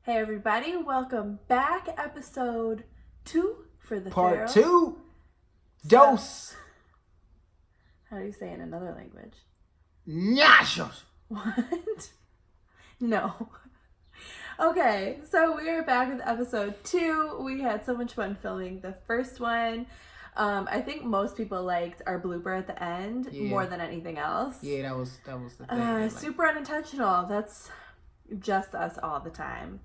Hey everybody, welcome back. Episode 2 for the Part Pharaohs. 2. Dose. How do you say it in another language? Nyashos. What? No. Okay, so we are back with episode 2. We had so much fun filming the first one. I think most people liked our blooper at the end more than anything else. Yeah, that was the thing. Super unintentional. That's just us all the time.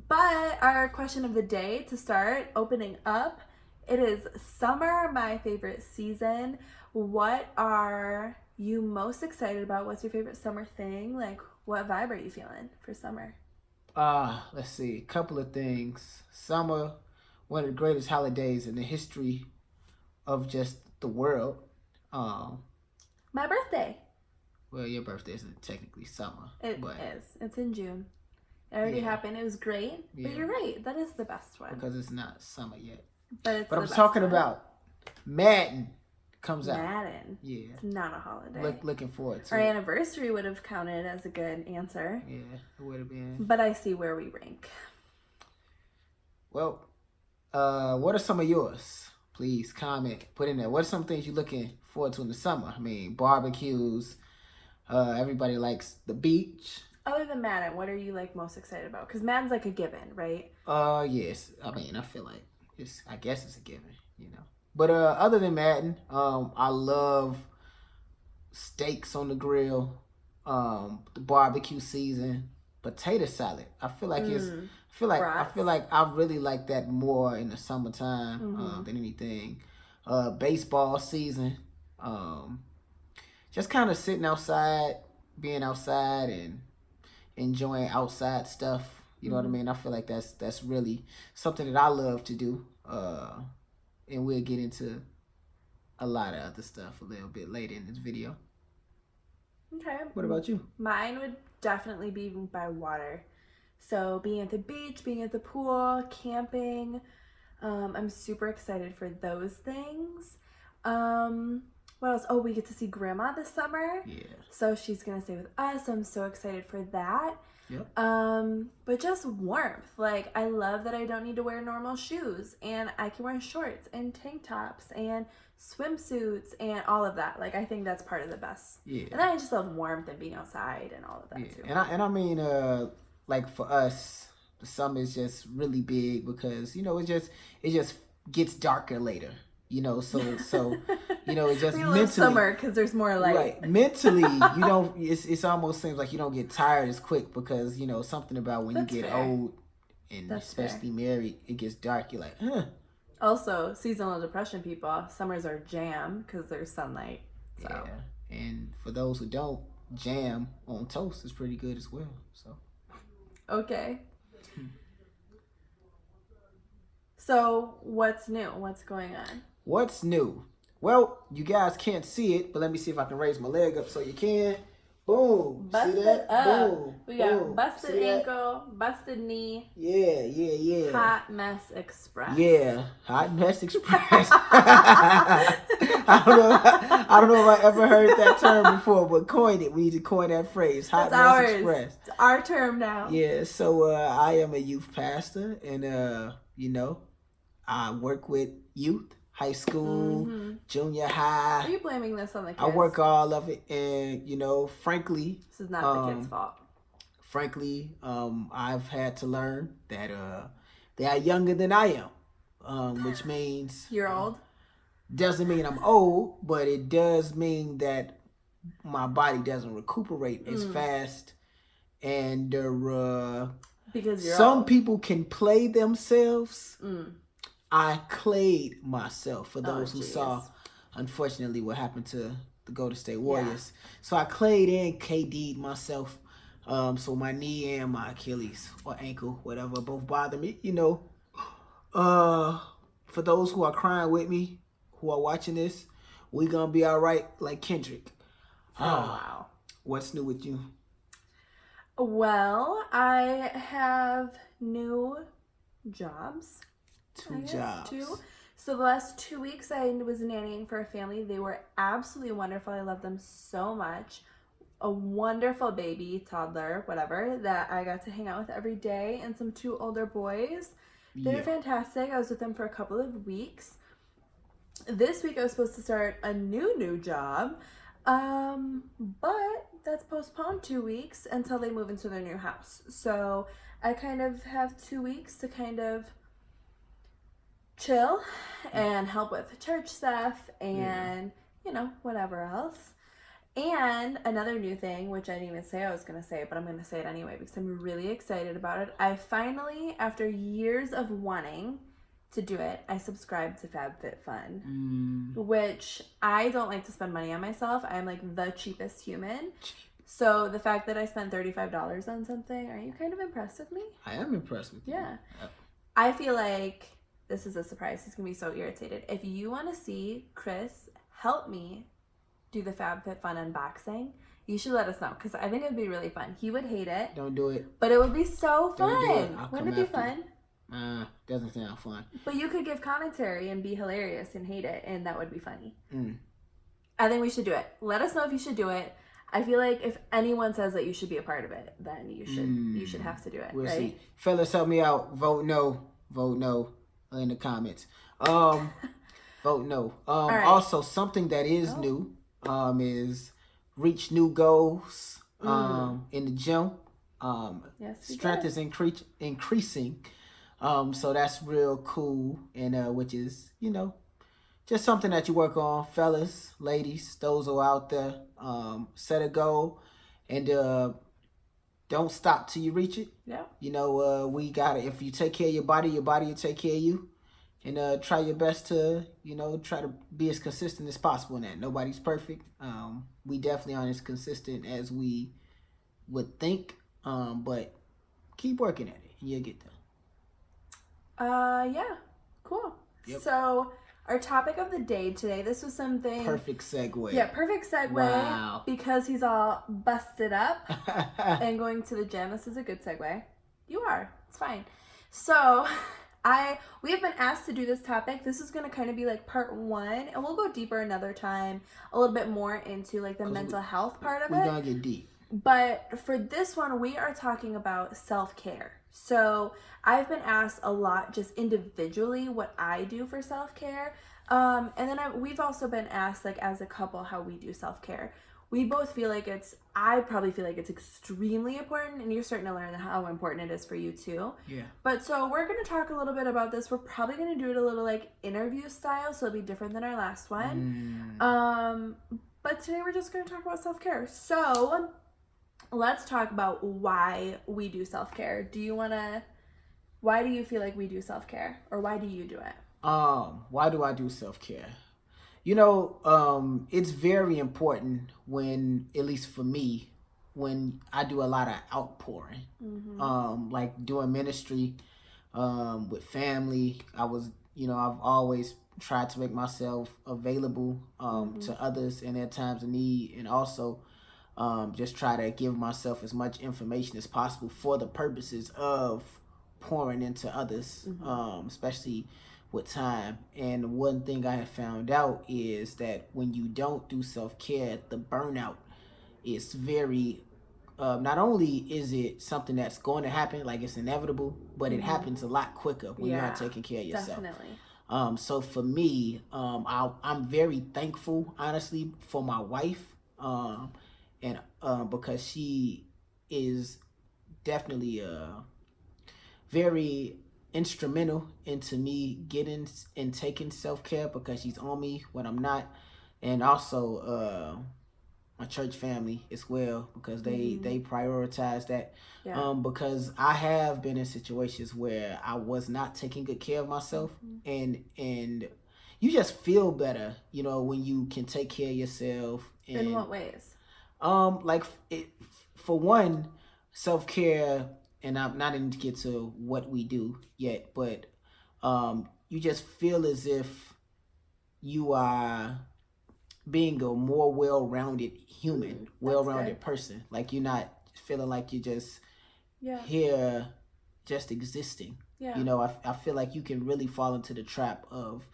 But our question of the day to start, opening up, it is summer, my favorite season. What are you most excited about? What's your favorite summer thing? Like, what vibe are you feeling for summer? Let's see. A couple of things. Summer, one of the greatest holidays in the history of just the world. My birthday. Well, your birthday isn't technically summer. It is. It's in June. It already happened. It was great. Yeah. But you're right. That is the best one. Because it's not summer yet. But I'm talking about Madden comes out. Madden. Yeah. It's not a holiday. Looking forward to Our it. anniversary would have counted as a good answer. Yeah, it would have been. But I see where we rank. Well, what are some of yours? Please comment. Put in there. What are some things you're looking forward to in the summer? I mean, barbecues. Everybody likes the beach. Other than Madden, what are you like most excited about? Because Madden's like a given, right? Yes. I mean, I feel like I guess it's a given, you know. But other than Madden, I love steaks on the grill, the barbecue season, potato salad. I feel like I really like that more in the summertime than anything. Baseball season, just kind of sitting outside, being outside and enjoying outside stuff. You know what I mean? I feel like that's really something that I love to do. And we'll get into a lot of other stuff a little bit later in this video. Okay. What about you? Mine would definitely be by water. So being at the beach, being at the pool, camping. I'm super excited for those things. What else? Oh, we get to see Grandma this summer. Yeah. So she's going to stay with us. I'm so excited for that. Yep. But just warmth. Like, I love that I don't need to wear normal shoes. And I can wear shorts and tank tops and swimsuits and all of that. Like, I think that's part of the best. Yeah. And then I just love warmth and being outside and all of that too. And I mean, like for us, the summer is just really big because, you know, it just gets darker later. You know, so you know, it just we mentally love summer because there's more light. Right, mentally, you don't. It's almost seems like you don't get tired as quick because you know something about when That's you get fair. old and especially married, it gets dark. You're like, Also, seasonal depression people, summers are jam because there's sunlight. So. Yeah, and for those who don't, jam on toast is pretty good as well. So. Okay. So, what's new? What's going on? What's new? Well, you guys can't see it, but let me see if I can raise my leg up so you can. Boom. Busted see that? up. Boom. We got Boom. busted See that? ankle, busted knee. Yeah. Hot Mess Express. Yeah, Hot Mess Express. I don't know if I ever heard that term before, but coined it. We need to coin that phrase. Hot Mess Express. It's our term now. Yeah, so I am a youth pastor, and you know, I work with youth, high school, junior high. Are you blaming this on the kids? I work all of it, and you know, frankly, this is not the kids' fault. Frankly, I've had to learn that they are younger than I am, which means you're old. Doesn't mean I'm old, but it does mean that my body doesn't recuperate as fast, and because you're some old. people can play themselves. I clayed myself for those who saw, unfortunately, what happened to the Golden State Warriors. Yeah. So I clayed and KD'd myself. So my knee and my Achilles or ankle, whatever, both bother me. You know, for those who are crying with me, who are watching this, we gonna be all right, like Kendrick. Oh, wow. What's new with you? Well, I have new jobs. Two jobs. So the last 2 weeks I was nannying for a family. They were absolutely wonderful. I love them so much. a wonderful baby, toddler, whatever, that I got to hang out with every day, and some 2 older boys. They were fantastic. I was with them for a couple of weeks. This week I was supposed to start a new job, but that's postponed 2 weeks until they move into their new house. So I kind of have 2 weeks to kind of chill and help with church stuff and, you know, whatever else. And another new thing, which I didn't even say I was going to say, but I'm going to say it anyway because I'm really excited about it. I finally, after years of wanting to do it, I subscribed to FabFitFun, which I don't like to spend money on myself. I'm like the cheapest human. So the fact that I spent $35 on something, are you kind of impressed with me? I am impressed with you. Yeah. I feel like this is a surprise. He's going to be so irritated. If you want to see Chris help me do the FabFitFun unboxing, you should let us know because I think it would be really fun. He would hate it. Don't do it. But it would be so fun. Don't do it. Wouldn't it be fun? Doesn't sound fun. But you could give commentary and be hilarious and hate it, and that would be funny. I think we should do it. Let us know if you should do it. I feel like if anyone says that you should be a part of it, then you should have to do it. We'll right? see. Fellas, help me out. Vote no. Vote no in the comments. Vote no. Right. Also, something that is new is reach new goals in the gym. Yes, strength is increasing. So that's real cool, and which is, you know, just something that you work on, fellas, ladies, those who are out there. Set a goal, and don't stop till you reach it. Yeah. You know, we got it. If you take care of your body will take care of you, and try your best to, you know, try to be as consistent as possible in that. Nobody's perfect. We definitely aren't as consistent as we would think, but keep working at it, and you'll get there. Yeah, cool. Yep. So our topic of the day today, this was something... Perfect segue. Yeah, perfect segue. Wow. Because he's all busted up and going to the gym. This is a good segue. You are. It's fine. So we have been asked to do this topic. This is going to kind of be like part 1. And we'll go deeper another time, a little bit more into like the mental health part of it. We're going to get deep. But for this one, we are talking about self-care. So I've been asked a lot just individually what I do for self-care. And then we've also been asked, like, as a couple, how we do self-care. We both feel like I probably feel like it's extremely important, and you're starting to learn how important it is for you too. Yeah. But so we're going to talk a little bit about this. We're probably going to do it a little like interview style, so it'll be different than our last one. But today we're just going to talk about self-care. So let's talk about why we do self-care. Why do you feel like we do self-care? Or why do you do it? Why do I do self-care? You know, it's very important when, at least for me, when I do a lot of outpouring. Like doing ministry, with family. I've always tried to make myself available, to others in their times of need, and also just try to give myself as much information as possible for the purposes of pouring into others, especially with time. And one thing I have found out is that when you don't do self-care, the burnout is very, not only is it something that's going to happen, like it's inevitable, but it happens a lot quicker when you're not taking care of yourself. Definitely. So for me, I'm very thankful, honestly, for my wife, and because she is definitely very instrumental into me getting and taking self-care, because she's on me when I'm not, and also my church family as well, because they prioritize that. Because I have been in situations where I was not taking good care of myself, and you just feel better, you know, when you can take care of yourself. And, in what ways? For one, self-care, and I'm not going to get to what we do yet, but you just feel as if you are being a more well-rounded human, well-rounded person. Like, you're not feeling like you're just here just existing. You know, I feel like you can really fall into the trap of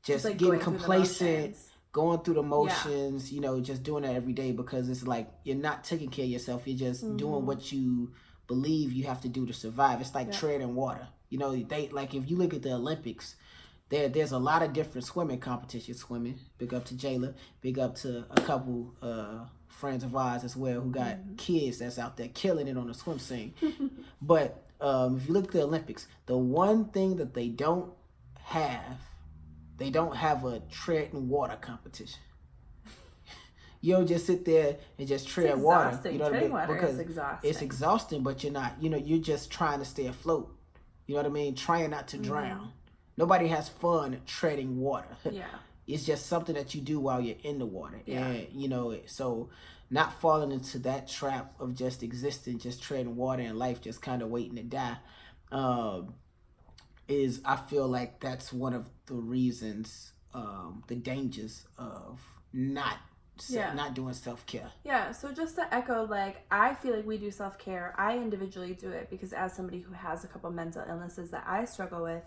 just like getting complacent going through the motions, you know, just doing that every day, because it's like you're not taking care of yourself. You're just doing what you believe you have to do to survive. It's like treading water. You know, they like, if you look at the Olympics, there's a lot of different swimming competitions. Swimming, big up to Jayla, big up to a couple friends of ours as well who got kids that's out there killing it on the swim scene. But if you look at the Olympics, the one thing that they don't have a treading water competition. You don't just sit there and just tread water. You know what I mean? Because it's exhausting, but you're not, you know, you're just trying to stay afloat. You know what I mean? Trying not to drown. Nobody has fun treading water. Yeah. It's just something that you do while you're in the water. Yeah. And, you know, so not falling into that trap of just existing, just treading water in life, just kind of waiting to die, is, I feel like that's one of the reasons, the dangers of not doing self-care. Yeah, so just to echo, like, I feel like we do self-care. I individually do it because as somebody who has a couple mental illnesses that I struggle with,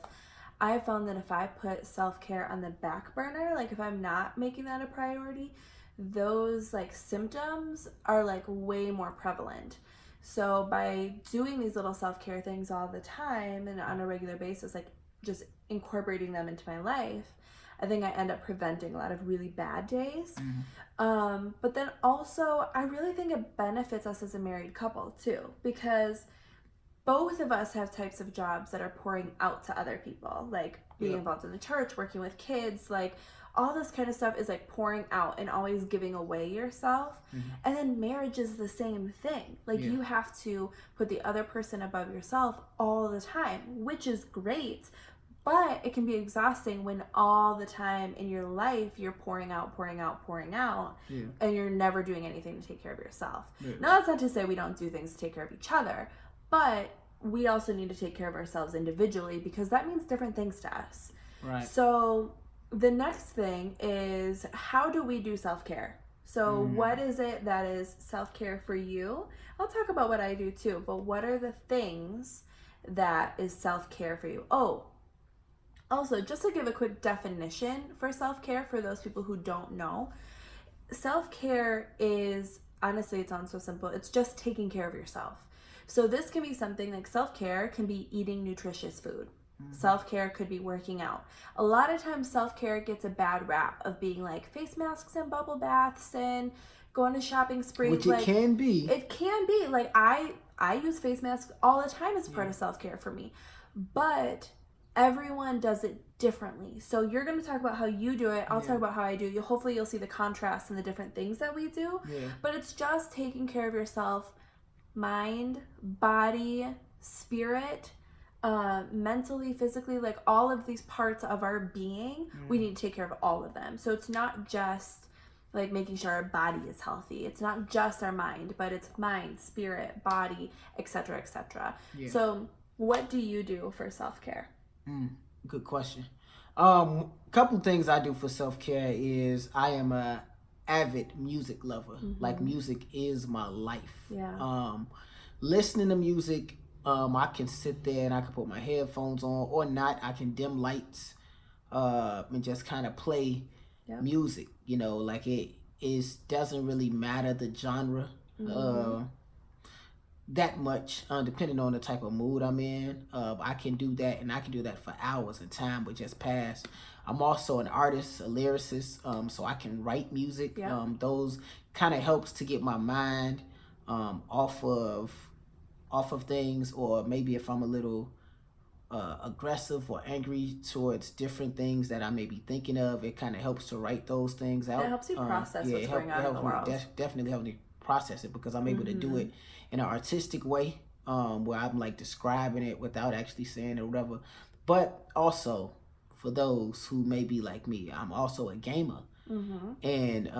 I found that if I put self-care on the back burner, like if I'm not making that a priority, those like symptoms are like way more prevalent. So by doing these little self-care things all the time and on a regular basis, like just incorporating them into my life, I think I end up preventing a lot of really bad days. But then also, I really think it benefits us as a married couple too, because both of us have types of jobs that are pouring out to other people, like being involved in the church, working with kids, like all this kind of stuff is like pouring out and always giving away yourself. And then marriage is the same thing. Like you have to put the other person above yourself all the time, which is great. But it can be exhausting when all the time in your life you're pouring out, and you're never doing anything to take care of yourself. Now, that's not to say we don't do things to take care of each other, but we also need to take care of ourselves individually because that means different things to us. Right. So the next thing is, how do we do self-care? So what is it that is self-care for you? I'll talk about what I do too, but what are the things that is self-care for you? Oh, also, just to give a quick definition for self-care for those people who don't know, self-care is, honestly, it sounds so simple, it's just taking care of yourself. So this can be something like self-care can be eating nutritious food. Self-care could be working out. A lot of times self-care gets a bad rap of being like face masks and bubble baths and going to shopping sprees. Which like, it can be. It can be. Like I use face masks all the time as part of self-care for me. But everyone does it differently. So you're going to talk about how you do it. I'll talk about how I do. Hopefully you'll see the contrast and the different things that we do. But it's just taking care of yourself, mind, body, spirit, mentally, physically, like all of these parts of our being, we need to take care of all of them. So it's not just like making sure our body is healthy. It's not just our mind, but it's mind, spirit, body, etc., etc. So what do you do for self-care? Good question. Couple things I do for self-care is I am a avid music lover. Like music is my life. Listening to music, I can sit there and I can put my headphones on or not. I can dim lights and just kind of play music. You know, like it doesn't really matter the genre that much, depending on the type of mood I'm in. I can do that, and I can do that for hours, and time would just pass. I'm also an artist, a lyricist, so I can write music. Those kind of helps to get my mind off of things, or maybe if I'm a little aggressive or angry towards different things that I may be thinking of, it kind of helps to write those things out. It helps you process what's going on in the world. Definitely helps me process it because I'm able to do it in an artistic way, where I'm like describing it without actually saying it or whatever. But also, for those who may be like me, I'm also a gamer. And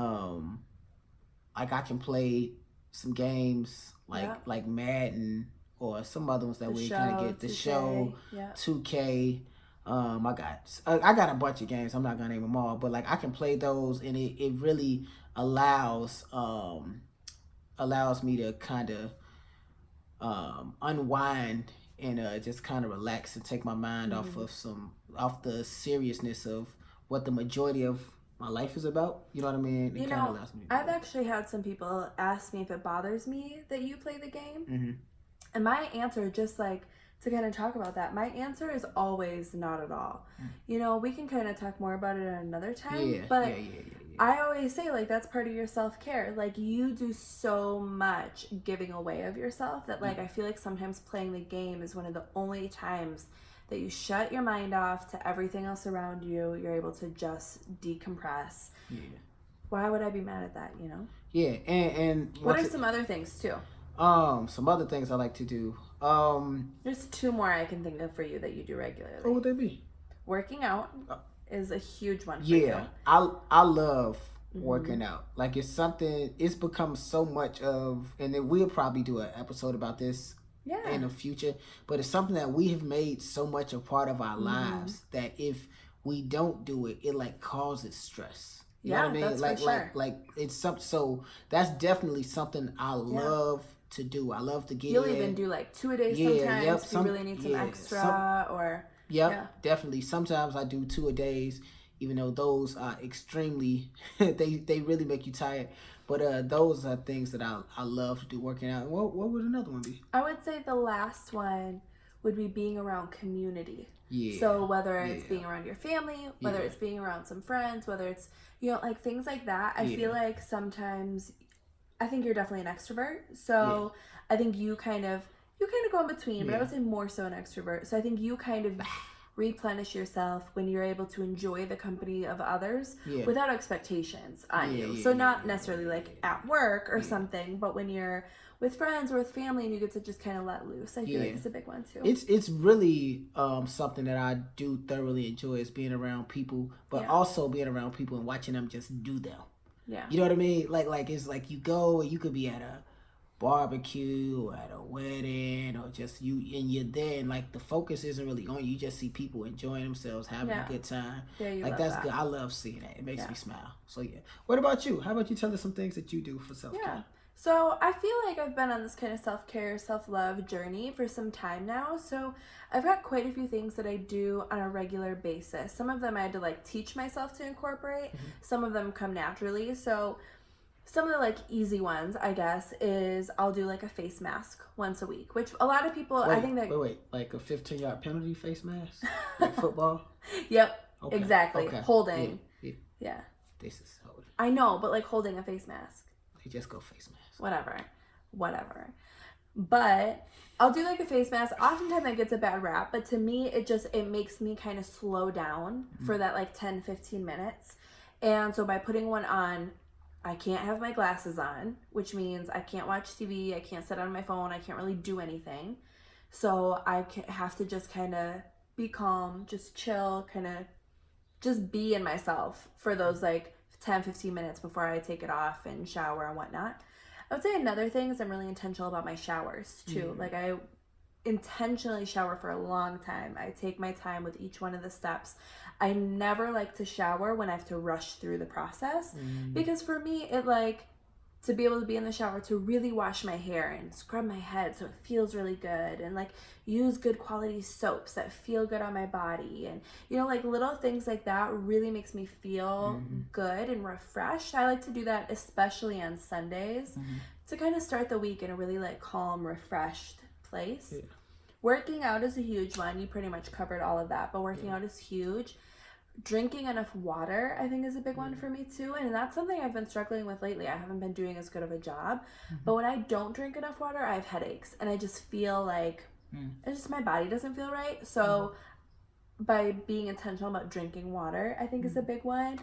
like I can play some games like Madden or some other ones that we kind of get. The Show, 2K. I got a bunch of games. I'm not gonna name them all, but like I can play those, and it really allows me to kind of unwind and just kind of relax and take my mind off the seriousness of what the majority of my life is about. You know what I mean? It kind of allows me to do I've actually had some people ask me if it bothers me that you play the game. Mm-hmm. And my answer, just like to kind of talk about that, my answer is always not at all. You know, we can kind of talk more about it another time. But I always say, like, that's part of your self-care. Like, you do so much giving away of yourself that, like, I feel like sometimes playing the game is one of the only times that you shut your mind off to everything else around you. You're able to just decompress. Yeah. Why would I be mad at that, you know? Yeah, and what are some other things, too? Some other things I like to do. There's 2 more I can think of for you that you do regularly. What would they be? Working out is a huge one for you. Yeah, I love working out. Like, it's something, it's become so much of, and then we'll probably do an episode about this in the future, but it's something that we have made so much a part of our lives that if we don't do it, it like causes stress. You know what I mean? That's like, for sure. like it's something. So that's definitely something I love to do. I love to get. You'll even do like 2 a day sometimes. If you really need some extra or. Definitely. Sometimes I do 2 a days, even though those are extremely. they really make you tired. But those are things that I love to do, working out. What would another one be? I would say the last one would be being around community. Yeah. So whether it's being around your family, whether it's being around some friends, whether it's, you know, like things like that. I feel like sometimes, I think you're definitely an extrovert. So I think you kind of go in between, but I would say more so an extrovert. So I think you kind of replenish yourself when you're able to enjoy the company of others without expectations on you. So not necessarily like at work or something, but when you're with friends or with family and you get to just kind of let loose. I feel like it's a big one too. It's really something that I do thoroughly enjoy, is being around people, but also being around people and watching them just do them. Yeah. You know what I mean? Like it's like you go and you could be at a barbecue or at a wedding or just and you're there and like the focus isn't really on you. You just see people enjoying themselves, having a good time. Like that's good. I love seeing that. It makes me smile. So yeah. What about you? How about you tell us some things that you do for self-care? Yeah. So I feel like I've been on this kind of self-care, self-love journey for some time now. So I've got quite a few things that I do on a regular basis. Some of them I had to like teach myself to incorporate. Some of them come naturally. So some of the like easy ones, I guess, is I'll do like a face mask once a week, which a lot of people, I think that... Wait, like a 15-yard penalty face mask? Like football? Yep, exactly. Holding. Yeah. This is holding. I know, but like holding a face mask. They just go face mask. Whatever. But I'll do like a face mask. Oftentimes that gets a bad rap, but to me, it makes me kind of slow down for that like 10, 15 minutes. And so by putting one on, I can't have my glasses on, which means I can't watch TV, I can't sit on my phone, I can't really do anything. So I have to just kind of be calm, just chill, kind of just be in myself for those like 10, 15 minutes before I take it off and shower and whatnot. I would say another thing is I'm really intentional about my showers too. Like I intentionally shower for a long time. I take my time with each one of the steps. I never like to shower when I have to rush through the process because for me, it like to be able to be in the shower, to really wash my hair and scrub my head so it feels really good and like use good quality soaps that feel good on my body. And, you know, like little things like that really makes me feel good and refreshed. I like to do that especially on Sundays to kind of start the week in a really like calm, refreshed place. Yeah. Working out is a huge one. You pretty much covered all of that, but working out is huge. Drinking enough water, I think, is a big one for me too. And that's something I've been struggling with lately. I haven't been doing as good of a job. But when I don't drink enough water, I have headaches. And I just feel like it's just my body doesn't feel right. So by being intentional about drinking water, I think is a big one.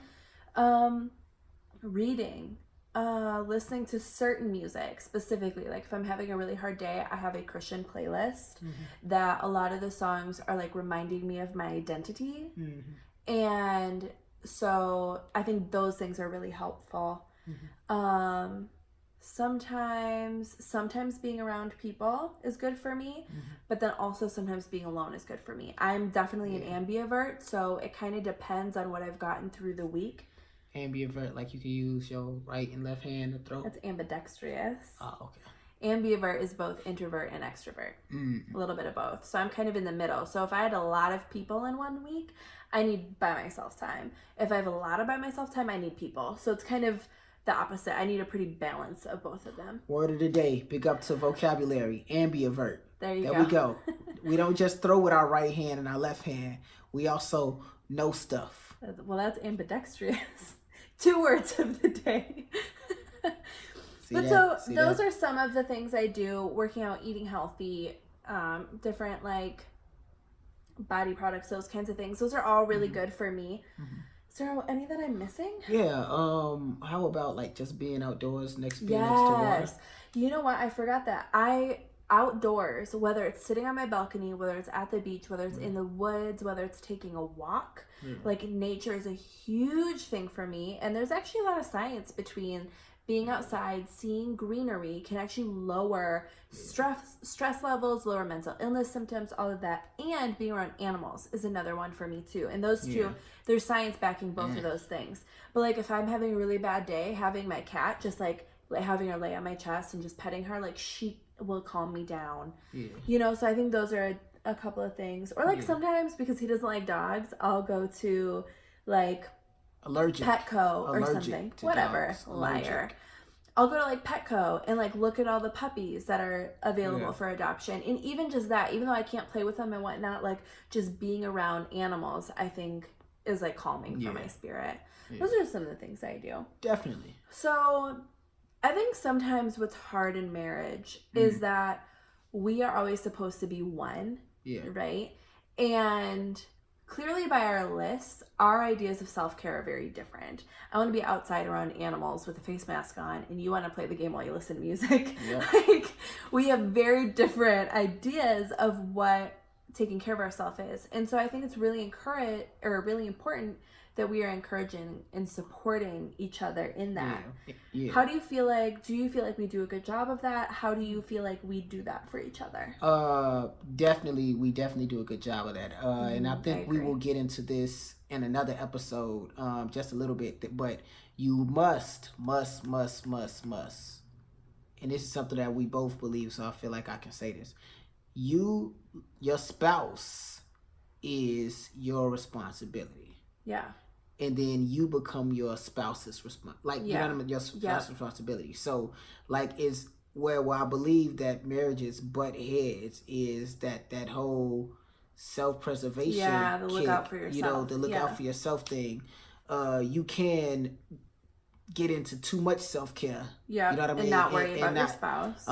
Reading. Listening to certain music specifically. Like if I'm having a really hard day, I have a Christian playlist that a lot of the songs are like reminding me of my identity. And so I think those things are really helpful. Sometimes being around people is good for me, but then also sometimes being alone is good for me. I'm definitely an ambivert, so it kind of depends on what I've gotten through the week. Ambivert, like you can use your right and left hand to throw? That's ambidextrous. Oh, okay. Ambivert is both introvert and extrovert. A little bit of both. So I'm kind of in the middle. So if I had a lot of people in 1 week, I need by myself time. If I have a lot of by myself time, I need people. So it's kind of the opposite. I need a pretty balance of both of them. Word of the day. Big up to vocabulary. Ambivert. There you go. There we go. We don't just throw with our right hand and our left hand. We also know stuff. Well, that's ambidextrous. 2 words of the day. But those are some of the things I do: working out, eating healthy, different like body products, those kinds of things. Those are all really good for me. Is there any that I'm missing? Yeah. How about like just being outdoors and being next to water? You know what? I forgot that. Outdoors, whether it's sitting on my balcony, whether it's at the beach, whether it's in the woods, whether it's taking a walk, like nature is a huge thing for me. And there's actually a lot of science between being outside, seeing greenery can actually lower stress levels, lower mental illness symptoms, all of that. And being around animals is another one for me too. And those two, there's science backing both of those things. But like if I'm having a really bad day, having my cat just like having her lay on my chest and just petting her, like she will calm me down. You know, so I think those are a couple of things. Or like sometimes because he doesn't like dogs, I'll go to like Petco or something. Whatever. Liar. I'll go to like Petco and like look at all the puppies that are available for adoption. And even just that, even though I can't play with them and whatnot, like just being around animals, I think is like calming for my spirit. Those are some of the things I do. Definitely. So I think sometimes what's hard in marriage is that we are always supposed to be one, right? And clearly by our lists, our ideas of self-care are very different. I want to be outside around animals with a face mask on, and you want to play the game while you listen to music. Like, we have very different ideas of what taking care of ourselves is. And so I think it's really important that we are encouraging and supporting each other in that. How do you feel like, we do a good job of that? How do you feel like we do that for each other? We definitely do a good job of that. And I think we will get into this in another episode, just a little bit, but you must, and this is something that we both believe, so I feel like I can say this. Your spouse is your responsibility. Yeah. And then you become your spouse's you know what I mean? Your spouse's responsibility. So like is where I believe that marriages butt heads is that whole self-preservation. Yeah, the look out for yourself. You know, the look out for yourself thing. You can get into too much self-care. Yeah. You know what I mean? And not worry about your spouse.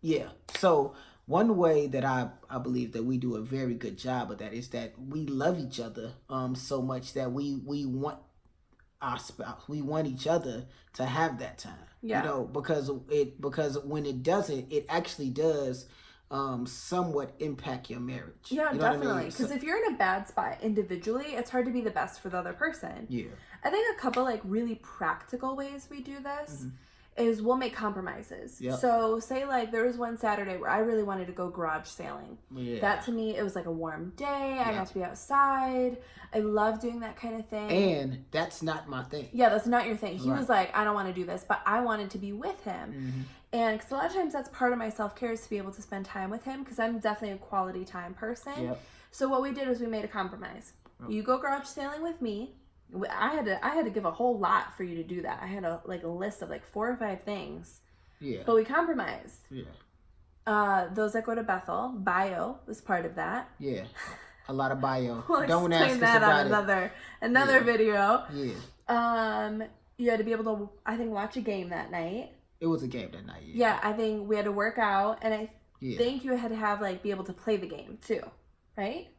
Yeah. So one way that I believe that we do a very good job of that is that we love each other so much that we want our spouse, we want each other to have that time. You know, because when it doesn't, it actually does somewhat impact your marriage. Yeah, you know definitely. Because if you're in a bad spot individually, it's hard to be the best for the other person. Yeah. I think a couple like really practical ways we do this is we'll make compromises. Yep. So say like there was one Saturday where I really wanted to go garage sailing. Yeah. That to me, it was like a warm day. I got to be outside. I love doing that kind of thing. And that's not my thing. Yeah, that's not your thing. He was like, I don't want to do this, but I wanted to be with him. And because a lot of times that's part of my self-care is to be able to spend time with him because I'm definitely a quality time person. Yep. So what we did was we made a compromise. You go garage sailing with me. I had to give a whole lot for you to do that. I had a list of like 4 or 5 things. Yeah. But we compromised. Yeah. Those that go to Bethel, bio was part of that. Yeah. A lot of bio. We'll don't ask us about it. Another video. Yeah. You had to be able to, I think, watch a game that night. It was a game that night. Yeah. I think we had to work out, and I think you had to have be able to play the game too. Right?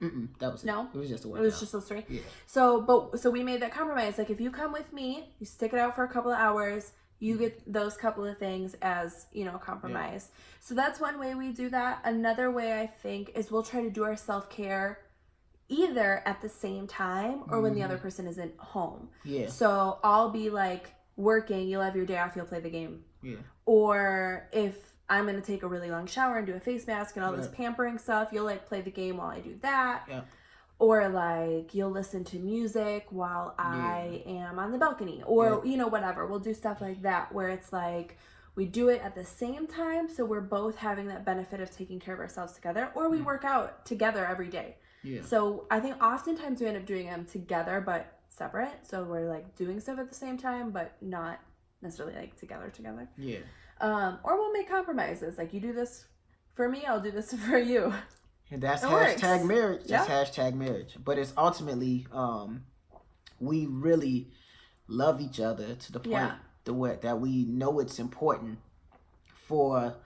That was no. It was just a workout. It was just those 3. Yeah. So we made that compromise. Like if you come with me, you stick it out for a couple of hours. You get those couple of things as compromise. Yeah. So that's one way we do that. Another way I think is we'll try to do our self-care either at the same time or when the other person isn't home. Yeah. So I'll be like working. You'll have your day off. You'll play the game. Yeah. Or if I'm going to take a really long shower and do a face mask and all this pampering stuff, you'll play the game while I do that. Yeah. Or you'll listen to music while I am on the balcony or, whatever. We'll do stuff like that where it's we do it at the same time, so we're both having that benefit of taking care of ourselves together, or we work out together every day. Yeah. So I think oftentimes we end up doing them together but separate. So we're like doing stuff at the same time but not necessarily like together. Yeah. Or we'll make compromises. Like you do this for me, I'll do this for you. And that's It hashtag works. marriage. That's Yeah. hashtag marriage. But it's ultimately we really love each other to the point that we know it's important for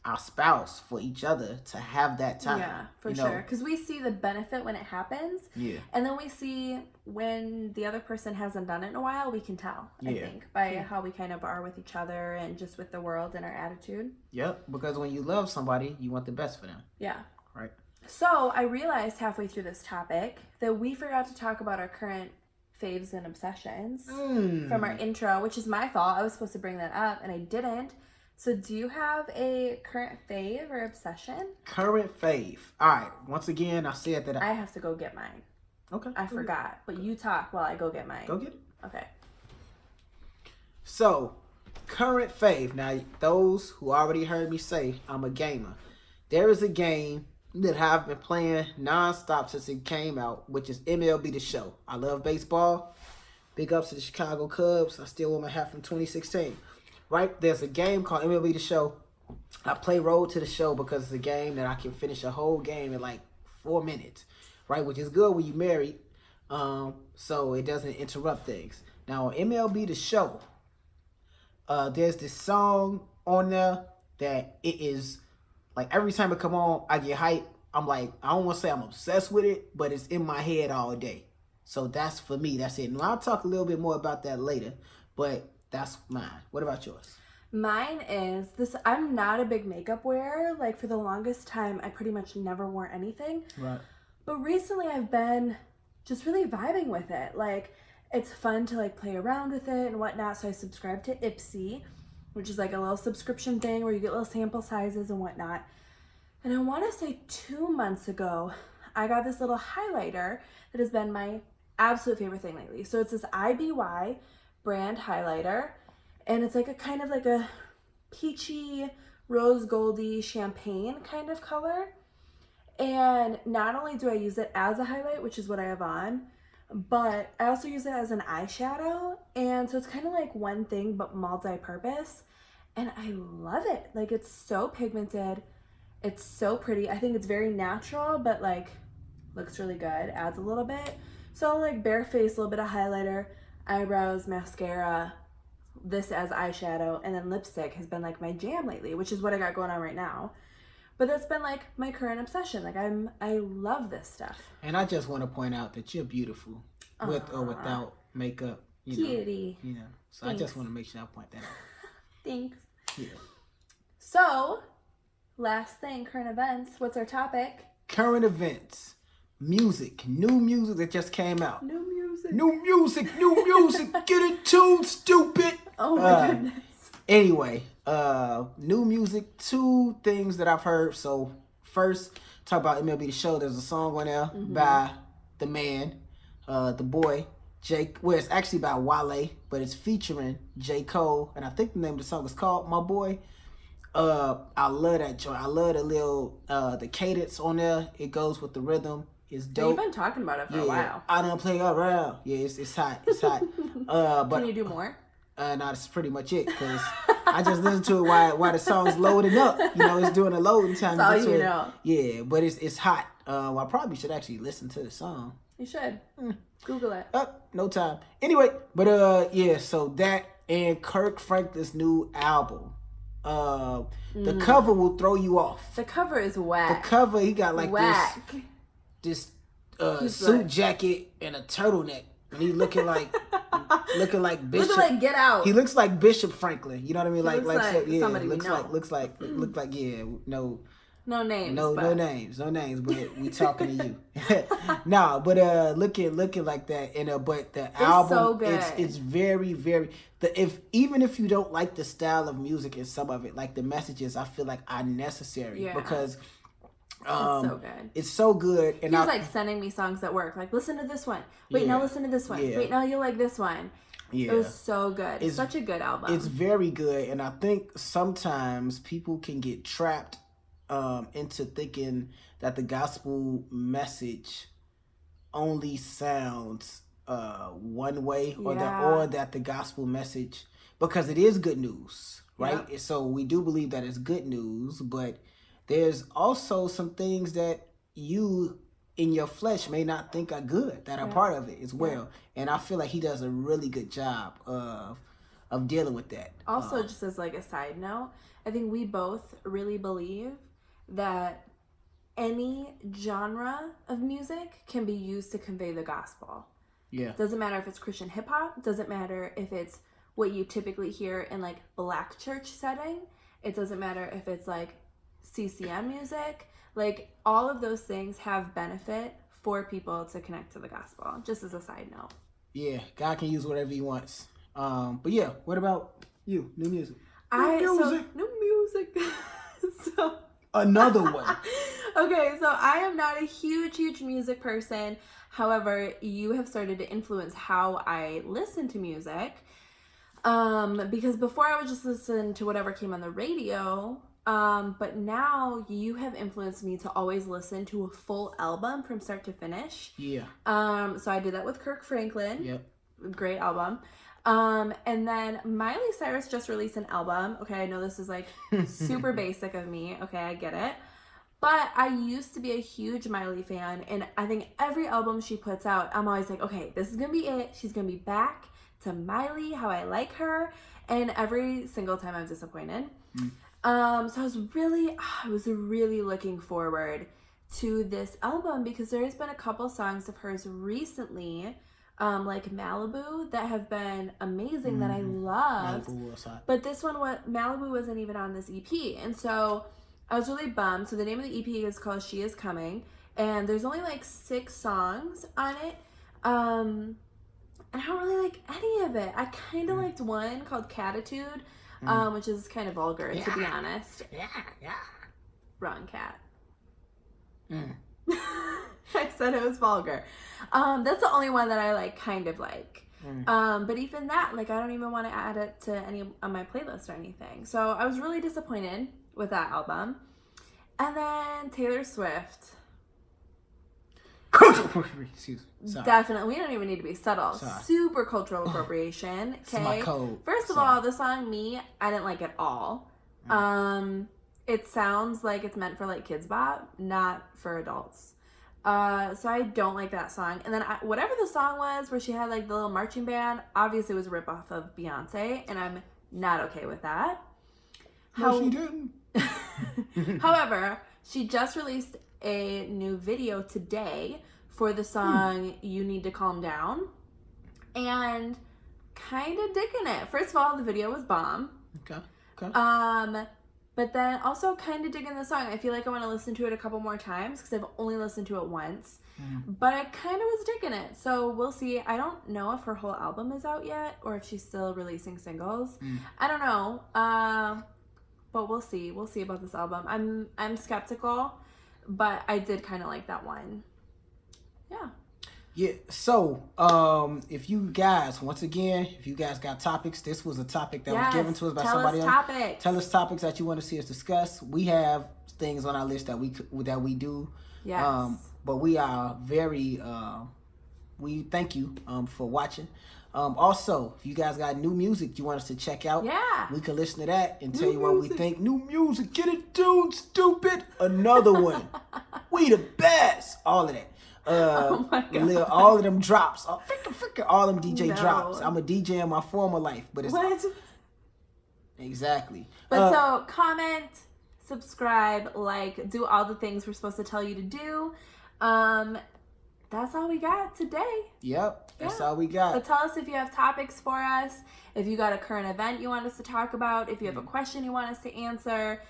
our spouse, for each other to have that time. Yeah, for sure. Because we see the benefit when it happens. Yeah. And then we see when the other person hasn't done it in a while, we can tell, I think, by how we kind of are with each other and just with the world and our attitude. Yep, because when you love somebody, you want the best for them. Yeah. Right. So I realized halfway through this topic that we forgot to talk about our current faves and obsessions from our intro, which is my fault. I was supposed to bring that up and I didn't. So do you have a current fave or obsession? Current fave. All right. Once again, I said that I have to go get mine. Okay. I forgot. But you talk while I go get mine. Go get it. Okay. So, current fave. Now, those who already heard me say I'm a gamer. There is a game that I've been playing nonstop since it came out, which is MLB The Show. I love baseball. Big ups to the Chicago Cubs. I still wear my hat from 2016. Right? There's a game called MLB The Show. I play Road to the Show because it's a game that I can finish a whole game in like 4 minutes. Right? Which is good when you're married. So it doesn't interrupt things. Now, on MLB The Show, there's this song on there that it is like every time it come on, I get hype. I'm like, I don't want to say I'm obsessed with it, but it's in my head all day. So that's for me. That's it. Now, I'll talk a little bit more about that later, but that's mine. What about yours? Mine is this. I'm not a big makeup wearer. Like for the longest time, I pretty much never wore anything. Right. But recently I've been just really vibing with it. Like it's fun to like play around with it and whatnot. So I subscribed to Ipsy, which is like a little subscription thing where you get little sample sizes and whatnot. And I want to say 2 months ago, I got this little highlighter that has been my absolute favorite thing lately. So it's this IBY brand highlighter, and it's like a kind of like a peachy, rose goldy champagne kind of color. And not only do I use it as a highlight, which is what I have on, but I also use it as an eyeshadow. And so it's kind of like one thing but multi-purpose, and I love it. Like it's so pigmented, it's so pretty. I think it's very natural, but like looks really good, adds a little bit. So like bare face, a little bit of highlighter, eyebrows, mascara, this as eyeshadow, and then lipstick has been like my jam lately, which is what I got going on right now. But that's been like my current obsession. Like I love this stuff. And I just want to point out that you're beautiful with or without makeup. Kitty. You know. So Thanks. I just want to make sure I point that out. Thanks. Yeah. So, last thing, current events. What's our topic? Current events. Music. New music that just came out. New music. New music. New music. Get it tuned, stupid. Oh my goodness. Anyway, new music. 2 things that I've heard. So first, talk about MLB The Show. There's a song on there by the man, the boy, Jake. Well, it's actually by Wale, but it's featuring J. Cole, and I think the name of the song is called My Boy. I love that joint. I love the little the cadence on there. It goes with the rhythm. It's dope. You've been talking about it for a while. I done play around. Yeah, it's hot. It's hot. But Can you do more? no, that's pretty much it. Cause I just listen to it while the song's loading up. You know, it's doing a loading time. That's all you know. Yeah, but it's hot. I probably should actually listen to the song. You should. Google it. No time. Anyway, but yeah, so that and Kirk Franklin's new album. The cover will throw you off. The cover is whack. The cover, he got like whack. this suit jacket and a turtleneck, and he looking like Bishop. Looking like Get Out. He looks like Bishop Franklin. You know what I mean? Looks like yeah, somebody we looks know. like yeah. No names. No names, but we talking to you. Nah, but looking like that, and but the album, so good. It's very even if you don't like the style of music and some of it, like the messages, I feel like are necessary because it's so good. It's so good, and he was like sending me songs at work, like listen to this one. Wait, now listen to this one. Yeah. Wait, now you'll like this one. Yeah. It was so good. It's such a good album. It's very good, and I think sometimes people can get trapped into thinking that the gospel message only sounds one way, or that the gospel message, because it is good news, right? Yep. So we do believe that it's good news, but there's also some things that you in your flesh may not think are good that are part of it as well. And I feel like he does a really good job of dealing with that. Also, just as like a side note, I think we both really believe that any genre of music can be used to convey the gospel. Yeah. Doesn't matter if it's Christian hip hop, doesn't matter if it's what you typically hear in like black church setting. It doesn't matter if it's like CCM music. Like, all of those things have benefit for people to connect to the gospel, just as a side note. Yeah, God can use whatever he wants. But yeah, what about you? New music. New music. So another one. Okay, so I am not a huge music person. However, you have started to influence how I listen to music. Because before I would just listen to whatever came on the radio. But now you have influenced me to always listen to a full album from start to finish. Yeah. So I did that with Kirk Franklin. Yep. Great album. And then Miley Cyrus just released an album. Okay, I know this is like super basic of me. Okay, I get it. But I used to be a huge Miley fan, and I think every album she puts out, I'm always like, okay, this is gonna be it. She's gonna be back to Miley, how I like her. And every single time I'm disappointed. So I was really looking forward to this album, because there's been a couple songs of hers recently, like Malibu, that have been amazing, that I loved. But this one, Malibu wasn't even on this EP, and so I was really bummed. So the name of the EP is called She Is Coming, and there's only like 6 songs on it. And I don't really like any of it. I kind of liked one called Catitude. Which is kind of vulgar, to be honest. Yeah. Wrong cat. I said it was vulgar. That's the only one that I like, kind of like. But even that, like, I don't even want to add it to any on my playlist or anything. So I was really disappointed with that album. And then Taylor Swift. Excuse me. Sorry. Definitely, we don't even need to be subtle. Sorry. Super cultural appropriation. Okay. My code. First of all, the song "Me," I didn't like at all. It sounds like it's meant for like kids bop, not for adults. So I don't like that song. And then whatever the song was, where she had like the little marching band, obviously it was a ripoff of Beyonce, and I'm not okay with that. No, she didn't. However, she just released a new video today for the song You Need to Calm Down, and kind of digging it. First of all, the video was bomb. Okay. But then also kind of digging the song. I feel like I want to listen to it a couple more times, because I've only listened to it once. But I kind of was digging it. So we'll see. I don't know if her whole album is out yet, or if she's still releasing singles. I don't know. But we'll see. We'll see about this album. I'm skeptical, but I did kind of like that one. Yeah. Yeah. So, if you guys, once again, if you guys got topics, this was a topic that was given to us by somebody else. Tell us topics that you want to see us discuss. We have things on our list that we do. Yes. But we are very, we thank you for watching. Also, if you guys got new music you want us to check out, we can listen to that and tell you what we think. New music, get it tuned, stupid. Another one. We the best. All of that. Oh my God. All of them drops. All them DJ drops. I'm a DJ in my former life, but it's what? Exactly. But so comment, subscribe, like, do all the things we're supposed to tell you to do. That's all we got today. Yep, that's all we got. But tell us if you have topics for us, if you got a current event you want us to talk about, if you have a question you want us to answer,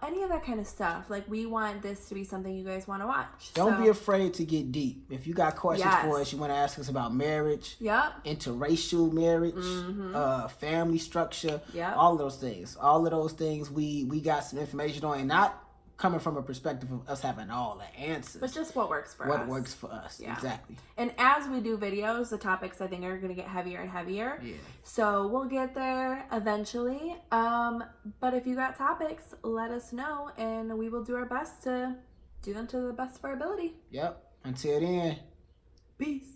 any of that kind of stuff. Like, we want this to be something you guys want to watch. Don't be afraid to get deep. If you got questions for us, you want to ask us about marriage, interracial marriage, family structure, all of those things. All of those things we got some information on, and not coming from a perspective of us having all the answers. But just what works for us. What works for us, Yeah. exactly. And as we do videos, the topics I think are going to get heavier and heavier. Yeah. So we'll get there eventually. But if you got topics, let us know, and we will do our best to do them to the best of our ability. Yep. Until then. Peace.